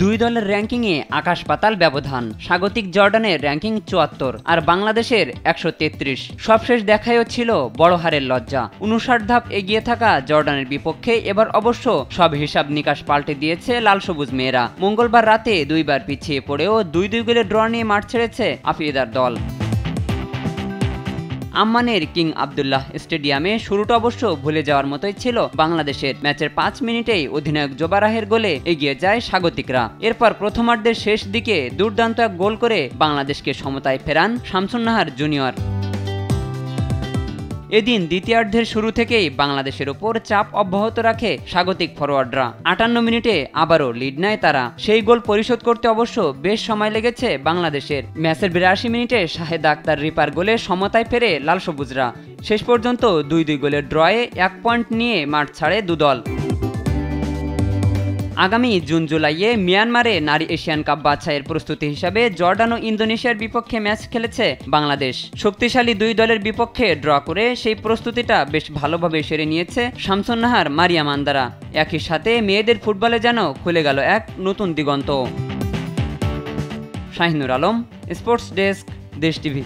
দুই দলের র্যাঙ্কিংয়ে আকাশ পাতাল ব্যবধান। স্বাগতিক জর্ডানের র্যাঙ্কিং ৭৪ আর বাংলাদেশের ১৩৩। সবশেষ দেখায়ও ছিল বড় হারের লজ্জা। ৫৯ ধাপ এগিয়ে থাকা জর্ডানের বিপক্ষে এবার অবশ্য সব হিসাব নিকাশ পাল্টে দিয়েছে লাল সবুজ মেয়েরা। মঙ্গলবার রাতে দুইবার পিছিয়ে পড়েও ২-২ গোলে ড্র নিয়ে মাঠ ছেড়েছে আফ্রিদার দল। আম্মানের কিং আবদুল্লাহ স্টেডিয়ামে শুরুটা অবশ্য ভুলে যাওয়ার মতোই ছিল বাংলাদেশের। ম্যাচের ৫ মিনিটেই অধিনায়ক জোবারাহের গোলে এগিয়ে যায় স্বাগতিকরা। এরপর প্রথমার্ধের শেষ দিকে দুর্দান্ত এক গোল করে বাংলাদেশকে সমতায় ফেরান শামসুন নাহার জুনিয়র। এদিন দ্বিতীয়ার্ধের শুরু থেকেই বাংলাদেশের ওপর চাপ অব্যাহত রাখে স্বাগতিক ফরোয়ার্ডরা। ৫৮ মিনিটে আবারও লিড নেয় তারা। সেই গোল পরিশোধ করতে অবশ্য বেশ সময় লেগেছে বাংলাদেশের। ম্যাচের ৮২ মিনিটে শাহেদ আক্তার রিপার গোলে সমতায় ফেরে লাল সবুজরা। শেষ পর্যন্ত ২-২ গোলের ড্রয়ে ১ পয়েন্ট নিয়ে মাঠ ছাড়ে দুদল। আগামী জুন-জুলাইয়ে মিয়ানমারে নারী এশিয়ান কাপ বাছাইয়ের প্রস্তুতি হিসাবে জর্ডান ও ইন্দোনেশিয়ার বিপক্ষে ম্যাচ খেলেছে বাংলাদেশ। শক্তিশালী দুই দলের বিপক্ষে ড্র করে সেই প্রস্তুতিটা বেশ ভালোভাবে সেরে নিয়েছে শামসুন নাহার মারিয়া মান্দারা। একই সাথে মেয়েদের ফুটবলে যেন খুলে গেল এক নতুন দিগন্ত। শাহিনুর আলম, স্পোর্টস ডেস্ক, দেশ টিভি।